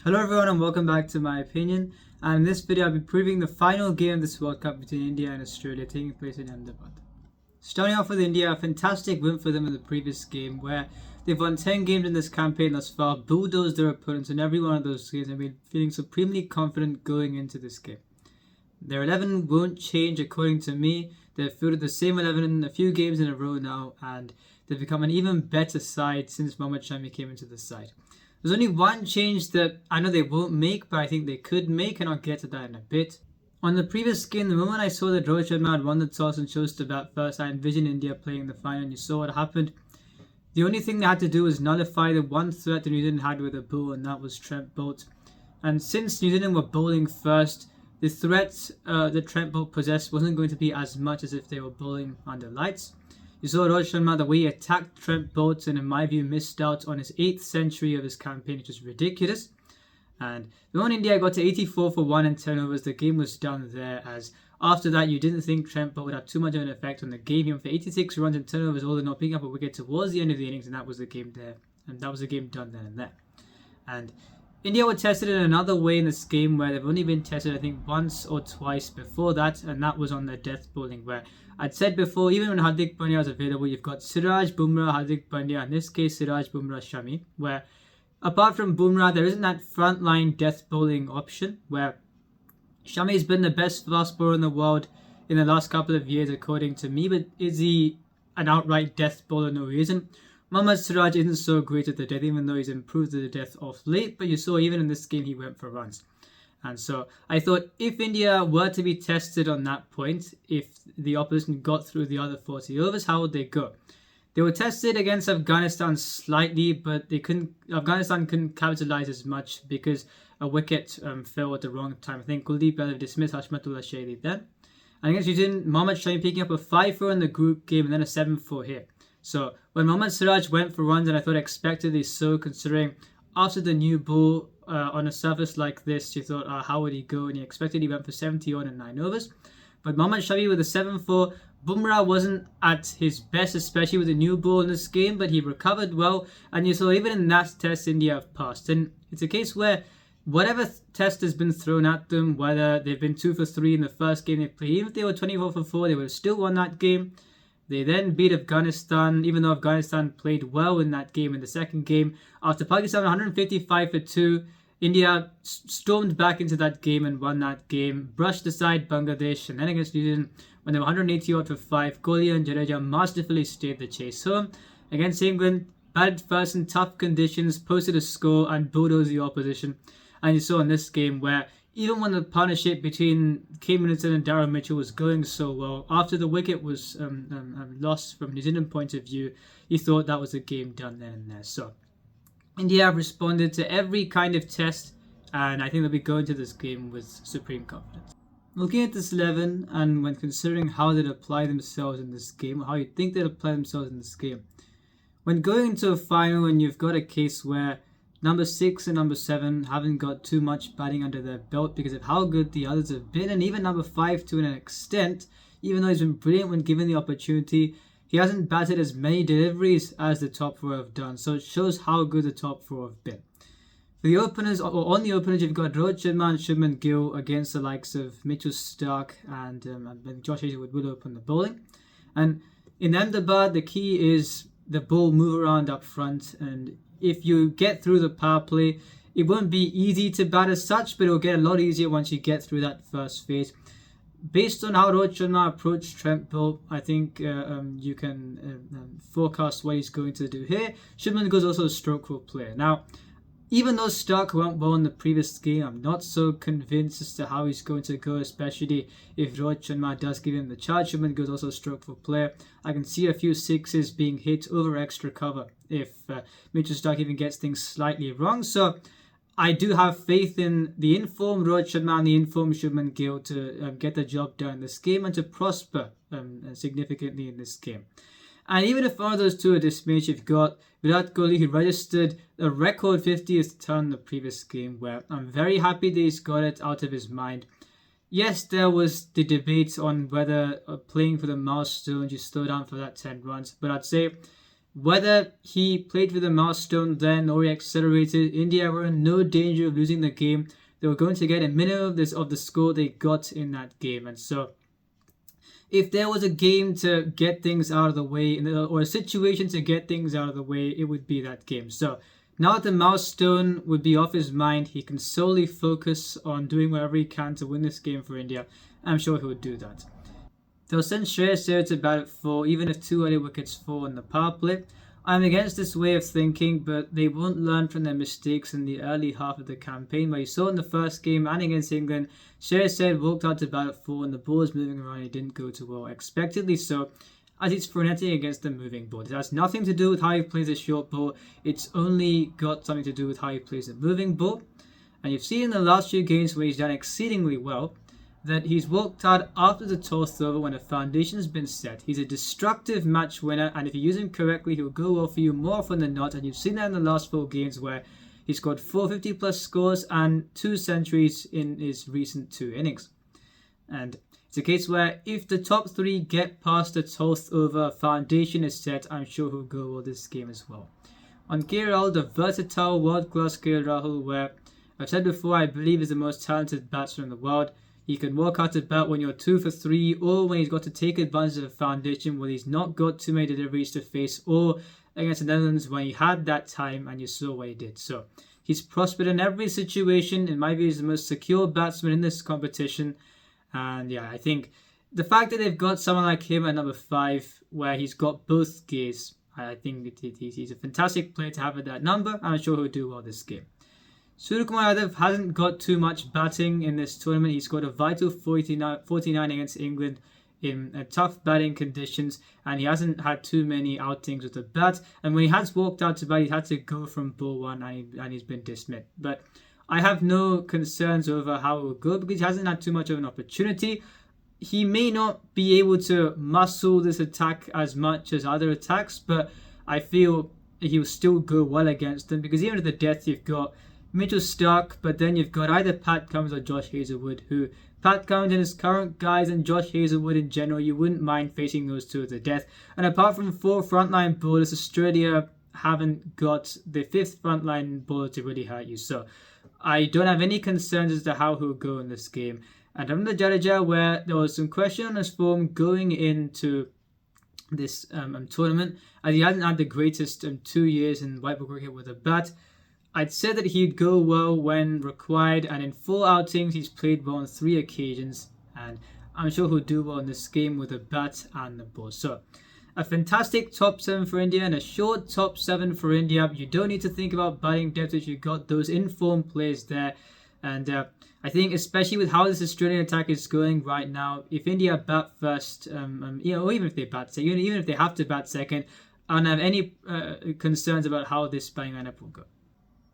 Hello everyone and welcome back to my opinion. And in this video I'll be previewing the final game of this World Cup between India and Australia taking place in Ahmedabad. Starting off with India, a fantastic win for them in the previous game where they've won 10 games in this campaign thus far, bulldozed their opponents in every one of those games and been feeling supremely confident going into this game. Their 11 won't change according to me. They've fielded the same 11 in a few games in a row now and they've become an even better side since Mohammad Shami came into the side. There's only one change that I know they won't make, but I think they could make, and I'll get to that in a bit. On the previous game, the moment I saw that Rohit Sharma had won the toss and chose to bat first, I envisioned India playing the final, and you saw what happened. The only thing they had to do was nullify the one threat that New Zealand had with a bull, and that was Trent Boult. And since New Zealand were bowling first, the threat that Trent Boult possessed wasn't going to be as much as if they were bowling under lights. You saw Rohit Sharma, the way he attacked Trent Boult and in my view missed out on his 8th century of his campaign, which was ridiculous. And the moment India got to 84 for 1 and 10 overs, the game was done there, as after that you didn't think Trent Boult would have too much of an effect on the game. He went for 86 runs and 10 overs, all in all, picking up a wicket towards the end of the innings, and that was the game there. And that was the game done then and there. And India were tested in another way in this game where they've only been tested I think once or twice before that, and that was on their death bowling, where I'd said before, even when Hardik Pandya was available, you've got Siraj, Bumrah, Hardik Pandya, in this case Siraj, Bumrah, Shami, where apart from Bumrah there isn't that frontline death bowling option, where Shami's been the best fast bowler in the world in the last couple of years according to me, but is he an outright death bowler? No, he isn't. Mohammad Siraj isn't so great at the death, even though he's improved at the death of late, but you saw even in this game he went for runs. And so I thought if India were to be tested on that point, if the opposition got through the other 40 overs, how would they go? They were tested against Afghanistan slightly, but Afghanistan couldn't capitalize as much because a wicket fell at the wrong time. I think Kuldeep Yadav dismissed Hashmatullah Shahidi then. And against New Zealand, Mohammad Shami picking up a 5-4 in the group game and then a 7-4 here. So when Mohammad Siraj went for runs, and I thought expectedly so, considering after the new ball on a surface like this, you thought, how would he go? And you expected he went for 70 on in 9 overs. But Mohammad Shami with a 7-4, Bumrah wasn't at his best, especially with the new ball in this game, but he recovered well. And you saw even in that test, India have passed. And it's a case where whatever test has been thrown at them, whether they've been 2 for 3 in the first game they played, even if they were 24 for 4, they would have still won that game. They then beat Afghanistan, even though Afghanistan played well in that game in the second game. After Pakistan 155 for 2, India stormed back into that game and won that game, brushed aside Bangladesh, and then against New Zealand, when they were 180 odd for 5, Kohli and Jadeja masterfully stayed the chase home. Against England, batted first in tough conditions, posted a score and bulldozed the opposition. And you saw in this game where even when the partnership between Kane Middleton and Darryl Mitchell was going so well, after the wicket was lost from New Zealand point of view, you thought that was a game done then and there. So India have responded to every kind of test, and I think they'll be going to this game with supreme confidence. Looking at this 11, and when considering how they'd apply themselves in this game, or how you think they'd apply themselves in this game, when going into a final and you've got a case where number 6 and number 7 haven't got too much batting under their belt because of how good the others have been, and even number 5 to an extent, even though he's been brilliant when given the opportunity, he hasn't batted as many deliveries as the top 4 have done. So it shows how good the top 4 have been. For the openers, or on the openers, you've got Rohit Sharma and Shubman Gill against the likes of Mitchell Starc and Josh Hazlewood will open the bowling. And in Ahmedabad, the key is the ball move around up front, and if you get through the power play, it won't be easy to bat as such, but it'll get a lot easier once you get through that first phase. Based on how Rohit Sharma approached Trent Boult, I think you can forecast what he's going to do here. Shubman Gill is also a strokeful player. Now, even though Starc went well in the previous game, I'm not so convinced as to how he's going to go, especially if Rohit Sharma does give him the charge. Shubman Gill is also a strokeful player. I can see a few sixes being hit over extra cover if Mitchell Starc even gets things slightly wrong. So I do have faith in the informed Rohit Sharma and the informed Shubman Gill to get the job done in this game and to prosper significantly in this game. And even if one of those two are dismissed, you've got Virat Kohli, who registered a record 50th turn in the previous game, where I'm very happy that he's got it out of his mind. Yes, there was the debate on whether playing for the milestones you slow down for that 10 runs, but I'd say Whether he played with a milestone then or he accelerated, India were in no danger of losing the game. They were going to get a minimum of the score they got in that game. And so if there was a game to get things out of the way, or a situation to get things out of the way, it would be that game. So now that the milestone would be off his mind, he can solely focus on doing whatever he can to win this game for India. I'm sure he would do that. They'll send Shreyas Iyer to bat at 4, even if 2 early wickets fall on the power play. I'm against this way of thinking, but they won't learn from their mistakes in the early half of the campaign, where you saw in the first game and against England, Shreyas Iyer walked out to bat at 4 and the ball was moving around and it didn't go too well, expectedly so, as it's frenetic against the moving ball. It has nothing to do with how he plays a short ball, it's only got something to do with how he plays a moving ball. And you've seen in the last few games where he's done exceedingly well, that he's walked out after the 12th over when the foundation has been set. He's a destructive match winner, and if you use him correctly, he'll go well for you more often than not. And you've seen that in the last 4 games where he scored 450 plus scores and 2 centuries in his recent 2 innings. And it's a case where if the top 3 get past the 12th over, foundation is set, I'm sure he'll go well this game as well. On KL, the versatile world-class KL Rahul, where I've said before, I believe is the most talented batsman in the world. He can walk out to bat when you're 2 for 3, or when he's got to take advantage of the foundation where he's not got too many deliveries to face, or against the Netherlands when he had that time and you saw what he did. So he's prospered in every situation. In my view, he's the most secure batsman in this competition. And yeah, I think the fact that they've got someone like him at number 5, where he's got both gears, I think he's a fantastic player to have at that number, and I'm sure he'll do well this game. Suryakumar Yadav hasn't got too much batting in this tournament. He scored a vital 49 against England in tough batting conditions, and he hasn't had too many outings with the bat. And when he has walked out to bat, he's had to go from ball 1 and he's been dismissed. But I have no concerns over how it will go because he hasn't had too much of an opportunity. He may not be able to muscle this attack as much as other attacks, but I feel he will still go well against them because even at the death, you've got Mitchell Starc, but then you've got either Pat Cummins or Josh Hazlewood, who Pat Cummins and his current guys and Josh Hazlewood in general, you wouldn't mind facing those two to the death. And apart from 4 frontline bowlers, Australia haven't got the 5th frontline bowler to really hurt you. So I don't have any concerns as to how he'll go in this game. And from the Jadeja, where there was some question on his form going into this tournament, as he hasn't had the greatest 2 years in white ball cricket with a bat. I'd say that he'd go well when required, and in 4 outings he's played well on 3 occasions, and I'm sure he'll do well in this game with the bat and the ball. So a fantastic top 7 for India and a short top 7 for India. You don't need to think about batting depth if you've got those informed players there. And I think especially with how this Australian attack is going right now, if India bat first, or even if they bat second, even if they have to bat second, I don't have any concerns about how this batting lineup will go.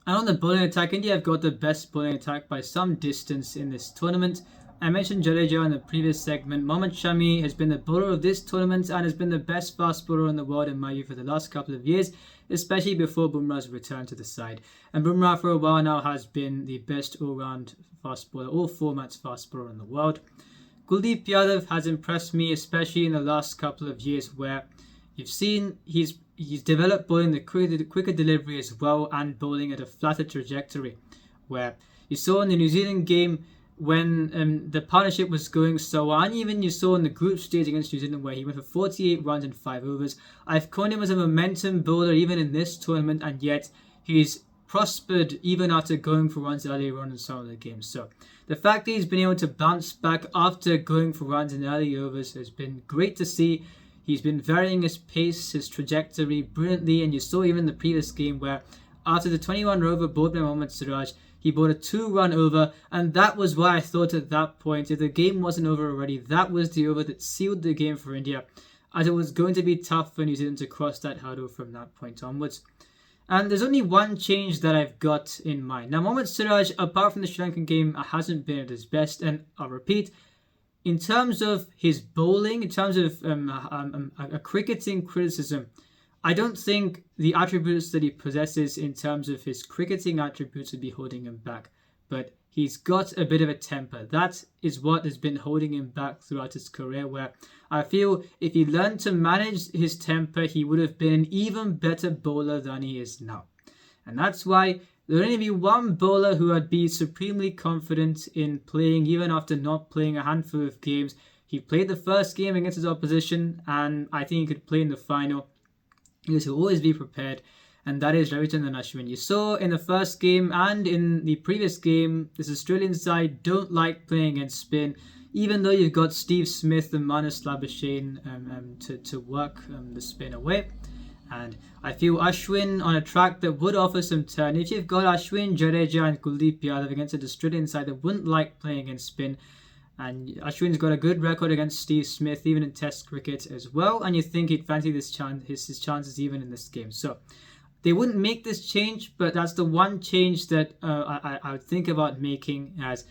And on the bowling attack, India have got the best bowling attack by some distance in this tournament. I mentioned Jadeja in the previous segment. Mohammad Shami has been the bowler of this tournament and has been the best fast bowler in the world in my view for the last couple of years, especially before Bumrah's return to the side. And Bumrah for a while now has been the best all-round fast bowler, all formats fast bowler in the world. Kuldeep Yadav has impressed me, especially in the last couple of years where you've seen he's developed bowling the quicker delivery as well and bowling at a flatter trajectory, where you saw in the New Zealand game when the partnership was going so well, and even you saw in the group stage against New Zealand where he went for 48 runs in 5 overs. I've called him as a momentum bowler even in this tournament, and yet he's prospered even after going for runs earlier on in some of the games. So the fact that he's been able to bounce back after going for runs in early overs has been great to see. He's been varying his pace, his trajectory brilliantly, and you saw even in the previous game where after the 21 over bowled by Mohammad Siraj, he bowled a 2-run over, and that was why I thought at that point, if the game wasn't over already, that was the over that sealed the game for India, as it was going to be tough for New Zealand to cross that hurdle from that point onwards. And there's only one change that I've got in mind. Now, Mohammad Siraj, apart from the Sri Lankan game, hasn't been at his best, and I'll repeat, in terms of his bowling, in terms of a cricketing criticism, I don't think the attributes that he possesses in terms of his cricketing attributes would be holding him back. but he's got a bit of a temper. That is what has been holding him back throughout his career, where I feel if he learned to manage his temper, he would have been an even better bowler than he is now. And that's why there would only be one bowler who I'd be supremely confident in playing, even after not playing a handful of games. He played the first game against his opposition, and I think he could play in the final. He will always be prepared, and that is Ravichandran Ashwin. You saw in the first game and in the previous game, this Australian side don't like playing against spin, even though you've got Steve Smith and Marnus Labuschagne to work the spin away. And I feel Ashwin on a track that would offer some turn. If you've got Ashwin, Jadeja and Kuldeep Yadav against an Australian side that wouldn't like playing against spin, and Ashwin's got a good record against Steve Smith, even in Test cricket as well, and you think he'd fancy his chances even in this game. So they wouldn't make this change, but that's the one change that I would think about making, as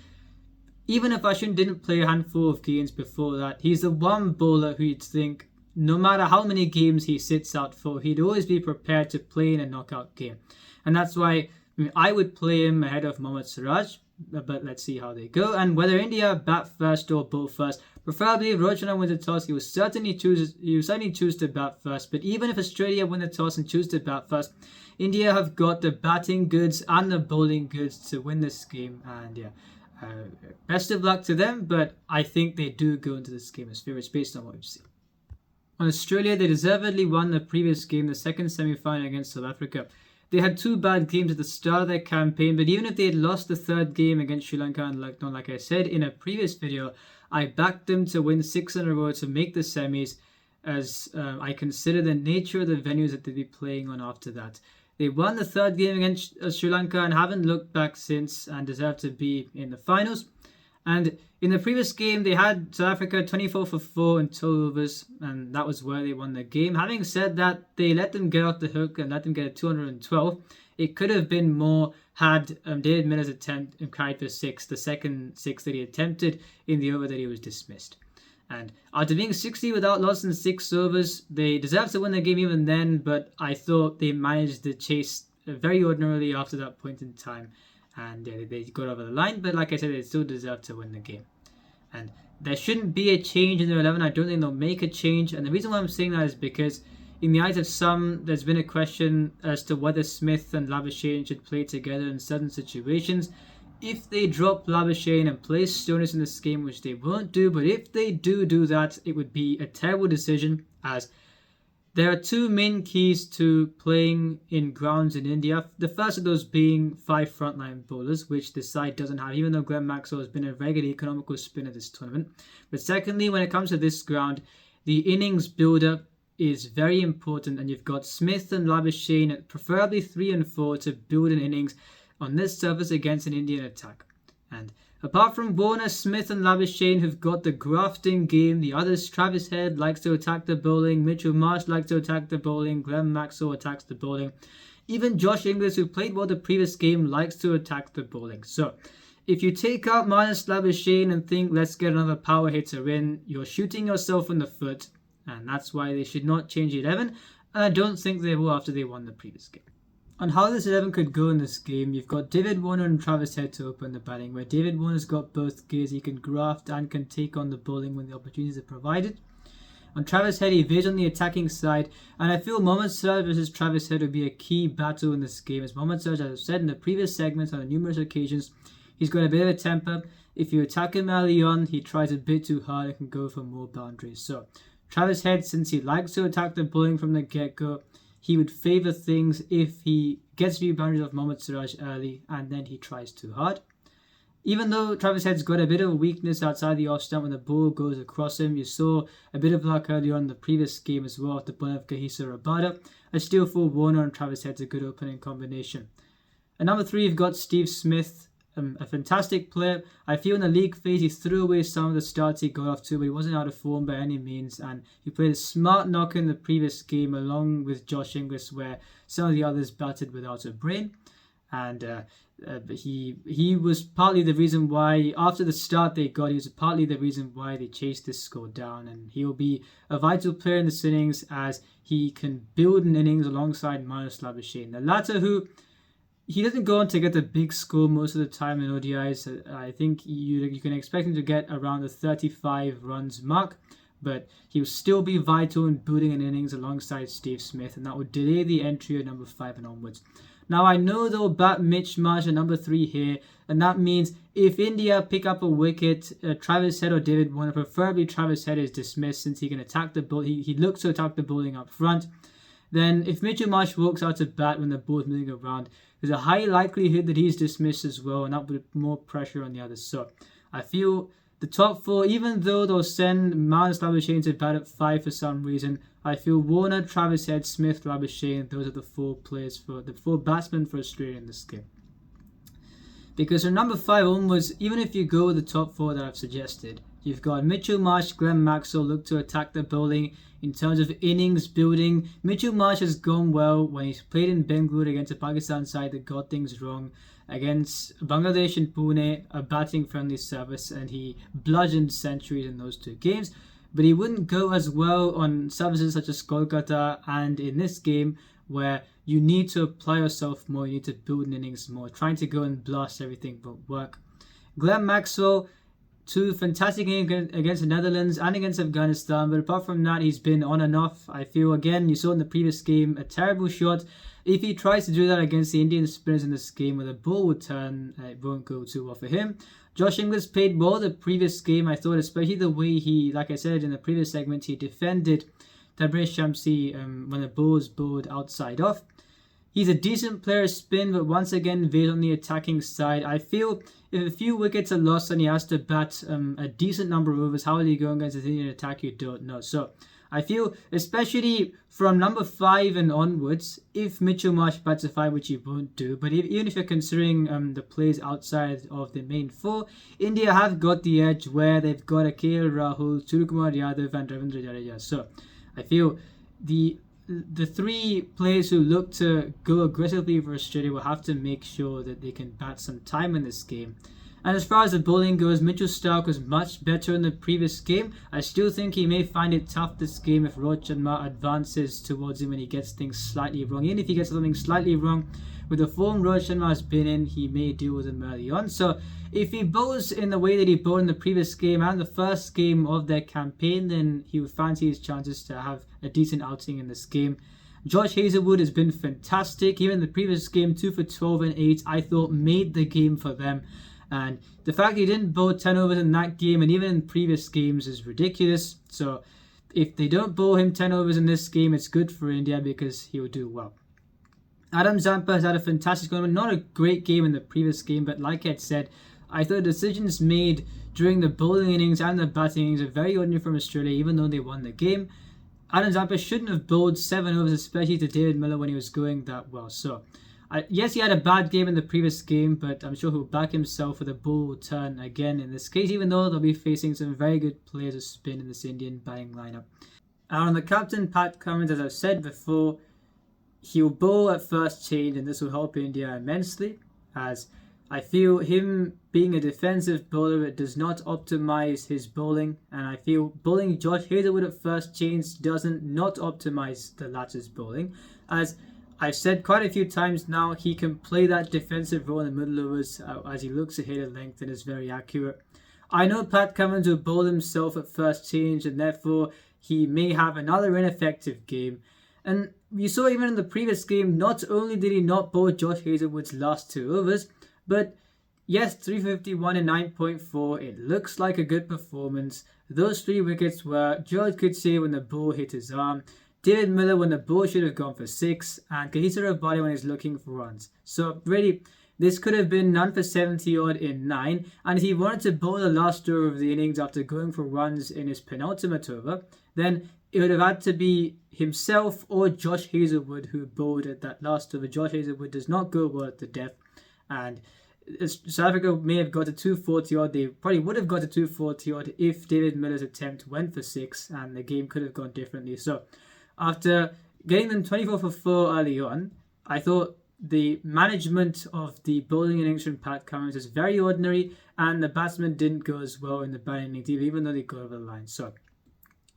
even if Ashwin didn't play a handful of games before that, he's the one bowler who you'd think, no matter how many games he sits out for, he'd always be prepared to play in a knockout game. And that's why I would play him ahead of Mohammad Siraj, but let's see how they go. And whether India bat first or bowl first, preferably if Rohit Sharma wins the toss, he will certainly choose to bat first. But even if Australia win the toss and choose to bat first, India have got the batting goods and the bowling goods to win this game. And best of luck to them, but I think they do go into this game as favourites based on what we've seen. On Australia, they deservedly won the previous game, the second semi-final against South Africa. They had two bad games at the start of their campaign, but even if they had lost the third game against Sri Lanka and Lucknow, like I said in a previous video, I backed them to win 6 in a row to make the semis, as I consider the nature of the venues that they'd be playing on after that. They won the third game against Sri Lanka and haven't looked back since, and deserve to be in the finals. And in the previous game, they had South Africa 24 for 4 in 2 overs, and that was where they won the game. Having said that, they let them get off the hook and let them get a 212. It could have been more had David Miller's attempt carried for 6, the second 6 that he attempted in the over that he was dismissed. And after being 60 without loss in 6 overs, they deserved to win the game even then, but I thought they managed the chase very ordinarily after that point in time. And they got over the line, but like I said, they still deserve to win the game. And there shouldn't be a change in their 11. I don't think they'll make a change. And the reason why I'm saying that is because in the eyes of some, there's been a question as to whether Smith and Labuschagne should play together in certain situations. If they drop Labuschagne and place Stoinis in this game, which they won't do, but if they do that, it would be a terrible decision, as there are 2 main keys to playing in grounds in India. The first of those being 5 frontline bowlers, which the side doesn't have, even though Glenn Maxwell has been a regularly economical spinner this tournament. But secondly, when it comes to this ground, the innings builder is very important, and you've got Smith and Labuschagne, preferably 3 and 4, to build an innings on this surface against an Indian attack. And apart from Warner, Smith and Labuschagne have got the grafting game. The others, Travis Head likes to attack the bowling, Mitchell Marsh likes to attack the bowling, Glenn Maxwell attacks the bowling. Even Josh Inglis, who played well the previous game, likes to attack the bowling. So if you take out Marnus Labuschagne and think, let's get another power hitter in, you're shooting yourself in the foot, and that's why they should not change 11, and I don't think they will after they won the previous game. On how this 11 could go in this game, you've got David Warner and Travis Head to open the batting, where David Warner's got both gears. He can graft and can take on the bowling when the opportunities are provided. On Travis Head, he veers on the attacking side, and I feel Mohammad Siraj versus Travis Head will be a key battle in this game, as Mohammad Siraj, as I've said in the previous segments on numerous occasions, he's got a bit of a temper. If you attack him early on, he tries a bit too hard and can go for more boundaries. So Travis Head, since he likes to attack the bowling from the get-go, he would favour things if he gets few boundaries of Mohammad Siraj early and then he tries too hard. Even though Travis Head's got a bit of a weakness outside the off stump when the ball goes across him, you saw a bit of luck earlier on in the previous game as well at the ball of Kahisa Rabada. I still feel Warner and Travis Head's a good opening combination. At number 3, you've got Steve Smith, a fantastic player. I feel in the league phase he threw away some of the starts he got off to, but he wasn't out of form by any means, and he played a smart knock in the previous game along with Josh Inglis, where some of the others batted without a brain. And he was partly the reason why, after the start they got, he was partly the reason why they chased this score down, and he'll be a vital player in this innings as he can build an innings alongside Marnus Labuschagne, the latter who, he doesn't go on to get the big score most of the time in ODIs. I think you can expect him to get around the 35 runs mark, but he'll still be vital in building an innings alongside Steve Smith, and that would delay the entry at number 5 and onwards. Now, I know they'll bat Mitch Marsh at number 3 here, and that means if India pick up a wicket, Travis Head or David Warner, preferably Travis Head, is dismissed since he can attack the ball. He looks to attack the bowling up front. Then if Mitchell Marsh walks out to bat when the ball's moving around, there's a high likelihood that he's dismissed as well, and that would put more pressure on the others. So I feel the top 4, even though they'll send Marnus Labuschagne to bat at 5 for some reason, I feel Warner, Travis Head, Smith, Labuschagne, those are the 4 batsmen for Australia in this game. Because from number 5 onwards, even if you go with the top 4 that I've suggested, you've got Mitchell Marsh, Glenn Maxwell look to attack the bowling. In terms of innings building, Mitchell Marsh has gone well when he's played in Bengaluru against a Pakistan side that got things wrong. Against Bangladesh in Pune, a batting friendly service, and he bludgeoned centuries in those 2 games. But he wouldn't go as well on services such as Kolkata and in this game where you need to apply yourself more, you need to build an innings more. Trying to go and blast everything won't work. Glenn Maxwell, 2 fantastic games against the Netherlands and against Afghanistan, but apart from that, he's been on and off. I feel, again, you saw in the previous game, a terrible shot. If he tries to do that against the Indian spinners in this game where the ball would turn, it won't go too well for him. Josh Inglis played well the previous game. I thought, especially the way he, like I said in the previous segment, he defended Tabrez Shamsi when the ball was bowled outside off. He's a decent player spin, but once again, veered on the attacking side. I feel if a few wickets are lost and he has to bat a decent number of overs, how will he go against the Indian attack? You don't know. So I feel, especially from number 5 and onwards, if Mitchell Marsh bats a 5, which he won't do, but even if you're considering the plays outside of the main 4, India have got the edge where they've got a KL Rahul, Suryakumar Yadav and Ravindra Jadeja. So I feel the 3 players who look to go aggressively for Australia will have to make sure that they can bat some time in this game. And as far as the bowling goes, Mitchell Starc was much better in the previous game. I still think he may find it tough this game if Rohit Sharma advances towards him and he gets things slightly wrong. Even if he gets something slightly wrong, with the form Rohit Sharma has been in, he may deal with him early on. So if he bowls in the way that he bowled in the previous game and the first game of their campaign, then he would fancy his chances to have a decent outing in this game. Josh Hazlewood has been fantastic. Even the previous game, 2 for 12 and 8, I thought made the game for them. And the fact he didn't bowl 10 overs in that game and even in previous games is ridiculous. So if they don't bowl him 10 overs in this game, it's good for India because he will do well. Adam Zampa has had a fantastic tournament. Not a great game in the previous game, but like I said, I thought decisions made during the bowling innings and the batting innings are very ordinary from Australia, even though they won the game. Adam Zampa shouldn't have bowled 7 overs, especially to David Miller when he was going that well. So yes, he had a bad game in the previous game, but I'm sure he'll back himself with a ball turn again in this case, even though they'll be facing some very good players of spin in this Indian batting lineup. And on the captain, Pat Cummins, as I've said before, he'll bowl at first change, and this will help India immensely, as I feel him being a defensive bowler, it does not optimize his bowling, and I feel bowling Josh Hazlewood at first change doesn't not optimize the latter's bowling, as I've said quite a few times now, he can play that defensive role in the middle overs as he looks ahead at length and is very accurate. I know Pat Cummins will bowl himself at first change, and therefore he may have another ineffective game. And you saw even in the previous game, not only did he not bowl Josh Hazlewood's last 2 overs, but yes, 351 and 9.4, it looks like a good performance. Those 3 wickets were George Coetzee when the ball hit his arm, David Miller when the ball should have gone for 6, and Kahisa Rabadi when he's looking for runs. So really, this could have been none for 70 odd in 9, and if he wanted to bowl the last over of the innings after going for runs in his penultimate over, then it would have had to be himself or Josh Hazlewood who bowled at that last over. Josh Hazlewood does not go well at the death, and South Africa may have got a 240 odd. They probably would have got a 240 odd if David Miller's attempt went for 6, and the game could have gone differently. So after getting them 24 for 4 early on, I thought the management of the bowling innings from Pat Cummins is very ordinary, and the batsmen didn't go as well in the batting innings either, even though they got over the line. So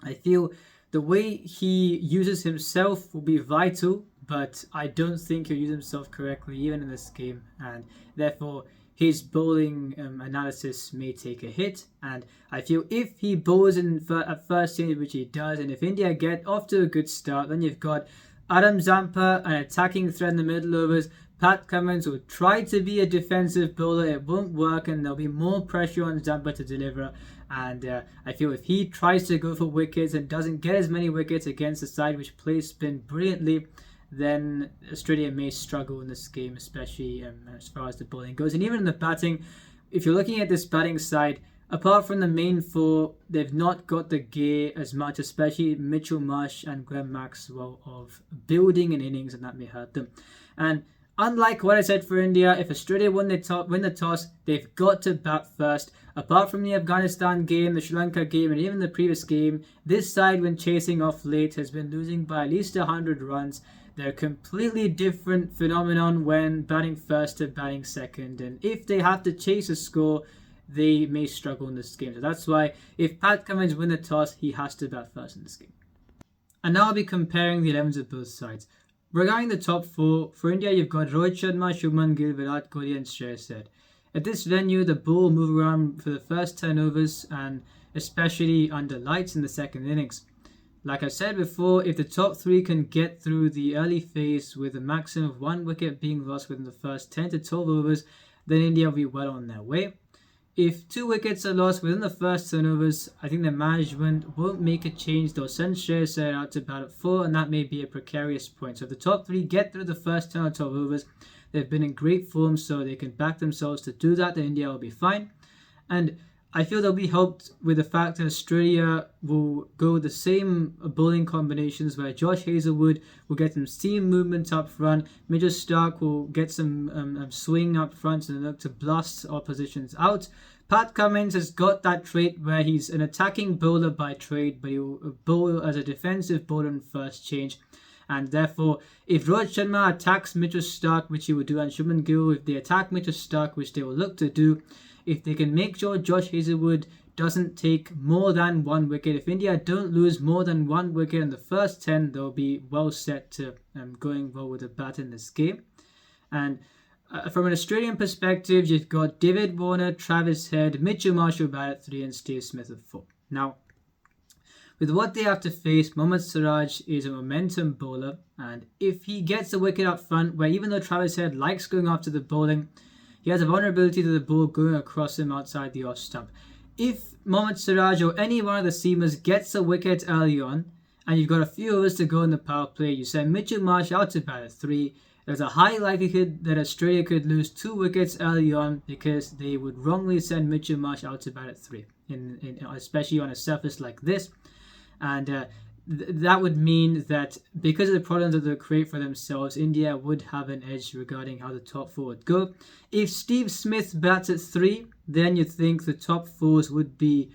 I feel the way he uses himself will be vital but I don't think he'll use himself correctly even in this game, and therefore his bowling analysis may take a hit. And I feel if he bowls at first change, which he does, and if India get off to a good start, then you've got Adam Zampa, an attacking threat in the middle overs. Pat Cummins will try to be a defensive bowler. It won't work, and there'll be more pressure on Zampa to deliver. And I feel if he tries to go for wickets and doesn't get as many wickets against the side which plays spin brilliantly, then Australia may struggle in this game, especially as far as the bowling goes. And even in the batting, if you're looking at this batting side, apart from the main four, they've not got the gear as much, especially Mitchell Marsh and Glenn Maxwell, of building an innings, and that may hurt them. And unlike what I said for India, if Australia win the toss, they've got to bat first. Apart from the Afghanistan game, the Sri Lanka game, and even the previous game, this side, when chasing off late, has been losing by at least 100 runs. They're a completely different phenomenon when batting first to batting second. And if they have to chase a score, they may struggle in this game. So that's why if Pat Cummins win the toss, he has to bat first in this game. And now I'll be comparing the 11s of both sides. Regarding the top four, for India, you've got Rohit Sharma, Shubman Gill, Virat Kohli and Shreyas Iyer. At this venue, the ball will move around for the first 10 overs and especially under lights in the second innings. Like I said before, if the top three can get through the early phase with a maximum of 1 wicket being lost within the first 10 to 12 overs, then India will be well on their way. If 2 wickets are lost within the first 10 overs, I think the management won't make a change. They'll send Shreyas Iyer out to bat at 4, and that may be a precarious point. So if the top 3 get through the first 10 or 12 overs, they've been in great form, so they can back themselves to do that, then India will be fine. And I feel they'll be helped with the fact that Australia will go the same bowling combinations where Josh Hazlewood will get some seam movement up front, Mitchell Starc will get some swing up front and look to blast oppositions out. Pat Cummins has got that trait where he's an attacking bowler by trade, but he'll bowl as a defensive bowler in first change. And therefore, if Rohit Sharma attacks Mitchell Starc, which he will do, and Shubman Gill, if they attack Mitchell Starc, which they will look to do, if they can make sure Josh Hazlewood doesn't take more than 1 wicket, if India don't lose more than 1 wicket in the first 10, they'll be well set to going well with the bat in this game. And from an Australian perspective, you've got David Warner, Travis Head, Mitchell Marsh will bat at 3 and Steve Smith at 4. Now, with what they have to face, Mohammad Siraj is a momentum bowler, and if he gets a wicket up front, where even though Travis Head likes going after the bowling, he has a vulnerability to the ball going across him outside the off stump. If Mohammad Siraj or any one of the seamers gets a wicket early on, and you've got a few overs to go in the power play, you send Mitchell Marsh out to bat at 3, there's a high likelihood that Australia could lose 2 wickets early on because they would wrongly send Mitchell Marsh out to bat at 3, especially on a surface like this. And that would mean that because of the problems that they create for themselves, India would have an edge regarding how the top 4 would go. If Steve Smith bats at 3, then you'd think the top 4s would be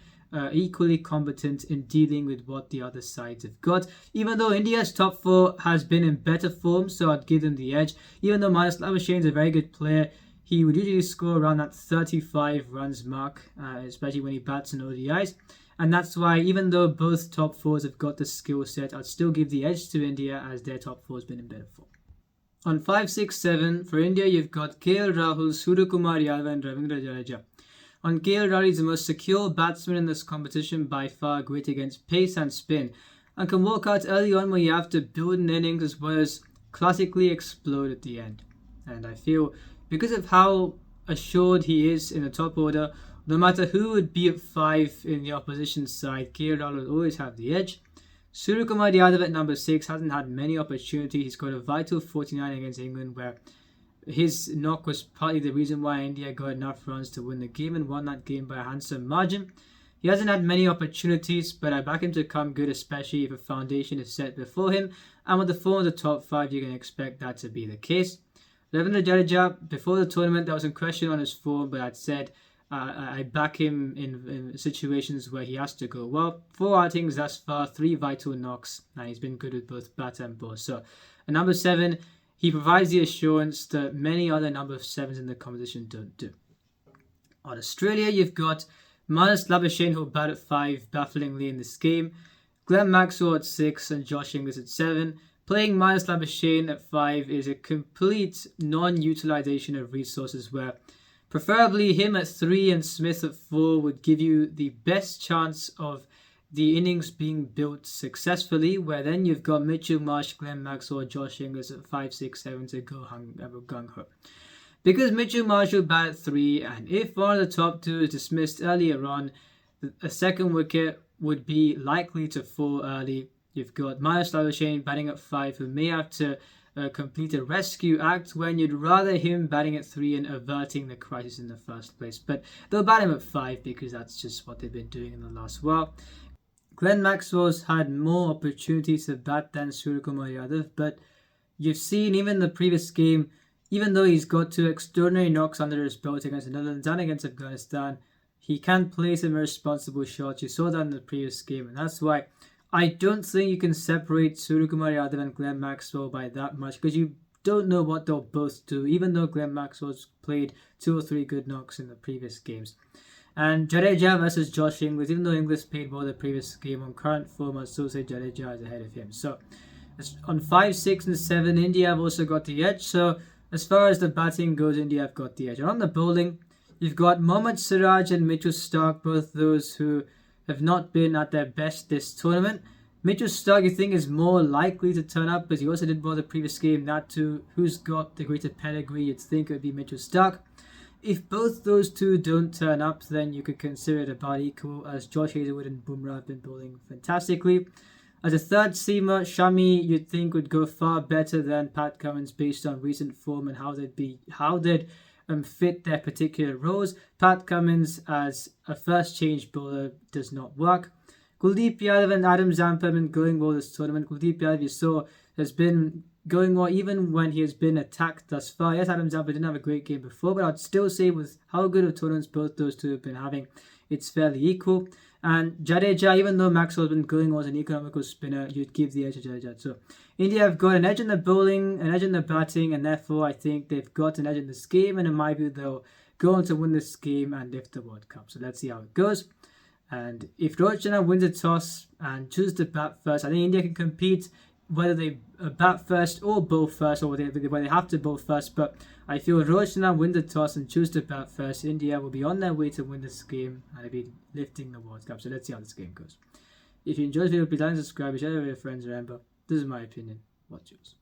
equally competent in dealing with what the other sides have got. Even though India's top 4 has been in better form, so I'd give them the edge. Even though Manas Labuschagne is a very good player, he would usually score around that 35 runs mark, especially when he bats in ODIs. And that's why, even though both top 4s have got the skill set, I'd still give the edge to India as their top 4 has been in better form. On 5, 6, 7, for India, you've got KL Rahul, Suryakumar Yadav and Ravindra Jadeja. On KL Rahul, he's the most secure batsman in this competition by far, great against pace and spin, and can walk out early on where you have to build an innings as well as classically explode at the end. And I feel, because of how assured he is in the top order, no matter who would be at 5 in the opposition side, KL Rahul will always have the edge. Suryakumar Yadav at number 6 hasn't had many opportunities. He's got a vital 49 against England, where his knock was partly the reason why India got enough runs to win the game and won that game by a handsome margin. He hasn't had many opportunities, but I back him to come good, especially if a foundation is set before him. And with the form of the top 5, you can expect that to be the case. Ravindra Jadeja, before the tournament, there was some question on his form, but I'd said I back him in situations where he has to go well. 4 outings thus far, 3 vital knocks, and he's been good with both bat and ball. So, at number 7, he provides the assurance that many other number 7s in the competition don't do. On Australia, you've got Manas Labuschagne, who'll bat at 5 bafflingly in this game, Glenn Maxwell at 6 and Josh Inglis at 7. playing Miles Labuschagne at 5 is a complete non-utilization of resources, where preferably him at 3 and Smith at 4 would give you the best chance of the innings being built successfully, where then you've got Mitchell Marsh, Glenn Maxwell, Josh Inglis at 5, 6, 7 to go gung-ho. Because Mitchell Marsh will bat at 3, and if one of the top two is dismissed earlier on, a second wicket would be likely to fall early. You've got Miles Labuschagne batting at 5, who may have to complete a rescue act when you'd rather him batting at 3 and averting the crisis in the first place. But they'll bat him at 5 because that's just what they've been doing in the last while. Glenn Maxwell's had more opportunities to bat than Suryakumar Yadav, but you've seen even in the previous game, even though he's got 2 extraordinary knocks under his belt against the Netherlands and against Afghanistan, he can play some irresponsible shots. You saw that in the previous game, and that's why I don't think you can separate Suryakumar Yadav and Glenn Maxwell by that much, because you don't know what they'll both do, even though Glenn Maxwell's played 2 or 3 good knocks in the previous games. And Jadeja versus Josh Inglis, even though Inglis played well the previous game, on current form, I'd still say Jadeja is ahead of him. So on 5, 6 and 7, India have also got the edge. So as far as the batting goes, India have got the edge. And on the bowling, you've got Mohammad Siraj and Mitchell Starc, both those who have not been at their best this tournament. Mitchell Starc, you think, is more likely to turn up, because he also did well the previous game. That too, who's got the greater pedigree, you'd think it would be Mitchell Starc. If both those two don't turn up, then you could consider it about equal, as Josh Hazelwood and Bumrah have been bowling fantastically. As a third seamer, Shami, you'd think, would go far better than Pat Cummins based on recent form and how they'd fit their particular roles. Pat Cummins as a first change bowler does not work. Kuldeep Yadav and Adam Zampa have been going well this tournament. Kuldeep Yadav, you saw, has been going well even when he has been attacked thus far. Yes, Adam Zampa didn't have a great game before, but I'd still say with how good of tournaments both those two have been having, it's fairly equal. And Jadeja, even though Maxwell's been going well as an economical spinner, you'd give the edge to Jadeja. So India have got an edge in the bowling, an edge in the batting, and therefore I think they've got an edge in this game, and in my view they'll go on to win this game and lift the World Cup. So let's see how it goes. And if Rohit Sharma wins a toss and chooses to bat first, I think India can compete whether they bat first or bowl first, or whether they have to bowl first. But I feel Rohit Sharma wins the toss and chooses to bat first, India will be on their way to win this game and they'll be lifting the World Cup. So let's see how this game goes. If you enjoyed the video, please like and subscribe, share it with your friends. Remember, this is my opinion. What's yours?